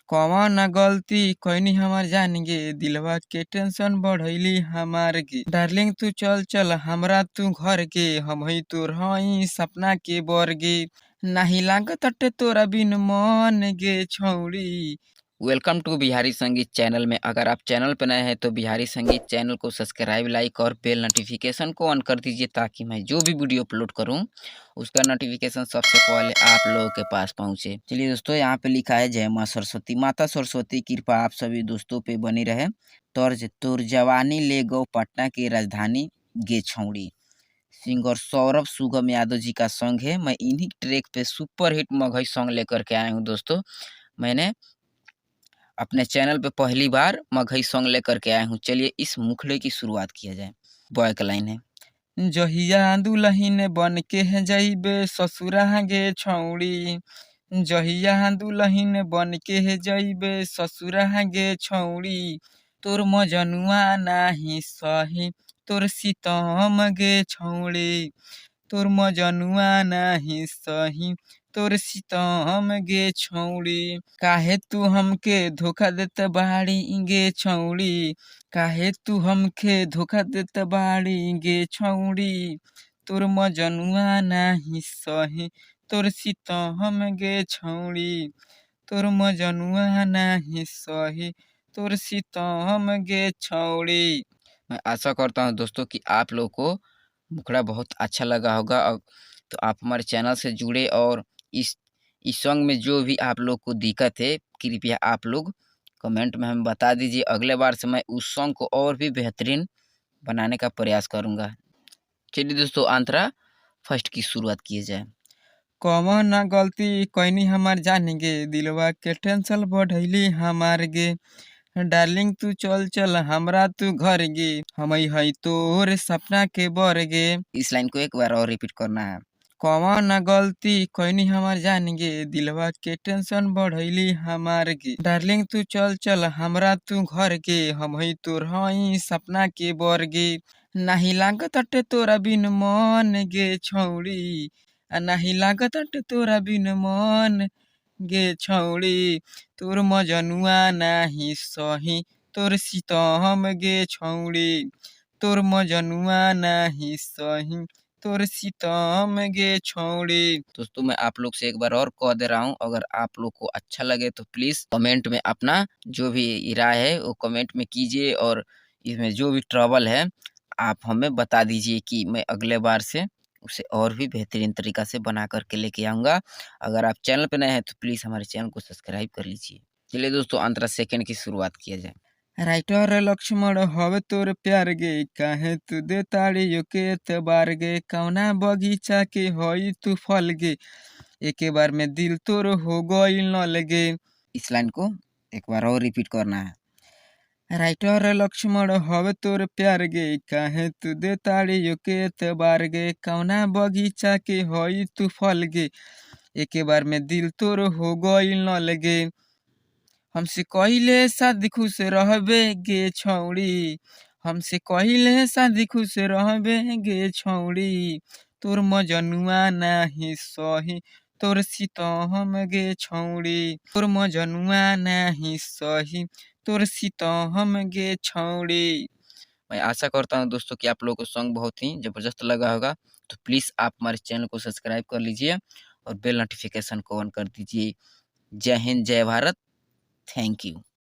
कवन गलती कइनी हमार जान गे, दिलवा के टेंशन बढ़इली हमार गे। डार्लिंग तू चल चल हमरा तू घर गे, हमही तोर हई सपना के बर गे। नाही लागताटे तोरा बिन मन गे छौड़ी। वेलकम टू बिहारी संगीत चैनल में। अगर आप चैनल पर नए हैं तो बिहारी संगीत चैनल को सब्सक्राइब, लाइक और बेल नोटिफिकेशन को ऑन कर दीजिए ताकि मैं जो भी वीडियो अपलोड करूं उसका नोटिफिकेशन सबसे पहले आप लोगों के पास पहुंचे। चलिए दोस्तों, यहाँ पे लिखा है जय माँ सरस्वती। माता सरस्वती कृपा आप सभी दोस्तों पे बनी रहे। तोर जवानी ले गो पटना की राजधानी गे छौड़ी। सिंगर सौरभ सुगम यादव जी का सॉन्ग है। मैं इन्हीं ट्रैक पे सुपर हिट मगही सॉन्ग लेकर के आया हूँ दोस्तों। मैंने अपने चैनल पे पहली बार मगही सॉन्ग लेकर के आया हूँ। चलिए इस मुखड़े की शुरुआत किया जाए। बॉय का लाइन है, जहिया दुल्हन बन के जइबे ससुरा गे छौड़ी। जहिया दुल्हन बन के जइबे ससुरा गे छौड़ी। तोर मजनुआ नाही सही तोर सीतम गे छौड़ी। तोर मजनुआ नाही सही तोर सीतम गे छौड़ी। काहे तू हमके धोखा देत बाड़ी गे छौड़ी। काहे तू हमके धोखा देत बाड़ी गे छौड़ी। तोर मजनुआ नाही सही तोर सीतम गे छौड़ी। तोर मजनुआ नाही सही तोर सीतम गे छौड़ी। मैं आशा करता हूँ दोस्तों कि आप लोग को मुखड़ा बहुत अच्छा लगा होगा। तो आप हमारे चैनल से जुड़े और इस सॉन्ग में जो भी आप लोग को दिक्कत है कृपया आप लोग कमेंट में हमें बता दीजिए। अगले बार से मैं उस सॉन्ग को और भी बेहतरीन बनाने का प्रयास करूँगा। चलिए दोस्तों, अंतरा फर्स्ट की शुरुआत किए जाए। कौन गलती कइनी हमार जान गे, दिलवा के टेंशन बढ़इली हमार गे। डार्लिंग तू चल चल हमरा तू घर गे, हमई हई तोर सपना के बर गे। इस लाइन को एक बार और रिपीट करना है। कौन गलती कइनी हमार जान गे, दिलवा के टेंशन बढ़इली हमार गे। डार्लिंग तू चल चल हमरा तू घर गे, हमही तोर हई सपना के बर गे। नाही लागताटे तोरा बिन मन गे छौड़ी। नाही लागताटे तोरा बिन मन गे छौड़ी। तोर मजनुआ नाही सही तोर सीतम गे छौड़ी। तोर मजनुआ नाही सही तोर सीतम गे छौड़ी। दोस्तों, मैं आप लोग से एक बार और कह दे रहा हूँ, अगर आप लोग को अच्छा लगे तो प्लीज कमेंट में अपना जो भी राय है वो कमेंट में कीजिए। और इसमें जो भी ट्रबल है आप हमें बता दीजिए कि मैं अगले बार से उसे और भी बेहतरीन तरीका से बना करके लेके आऊँगा। अगर आप चैनल पे नए हैं तो प्लीज़ हमारे चैनल को सब्सक्राइब कर लीजिए। चलिए दोस्तों, अंतरा सेकंड की शुरुआत किया जाए। राइटर लक्ष्मण हवे तोर प्यार गे, काहे तू दे ताड़ियों के एतबार गे। कौना बगीचा के हई तू फल गे, एके बार में दिल तोर हो गइल नल गे। इस लाइन को एक बार और रिपीट करना है। राइटर लक्ष्मण हवे तोर प्यार गे, काहे तू दे ताड़ियों के एतबार गे। कौना बगीचा के हई तू फल गे, एके बार में दिल तोर हो गइल नल गे। हमसे कहिले शादी खुश रहबे गे छौड़ी। हमसे कहिले शादी खुश रहबे गे छौड़ी। तोर मजनुआ नाही सही तोर सीतम गे छौड़ी। तोर मजनुआ नाही सही तोर सीतम गे छौड़ी। मैं आशा करता हूँ दोस्तों कि आप लोगों को सॉन्ग बहुत ही ज़बरदस्त लगा होगा। तो प्लीज़ आप हमारे चैनल को सब्सक्राइब कर लीजिए और बेल नोटिफिकेशन को ऑन कर दीजिए। जय हिंद, जय भारत। Thank you.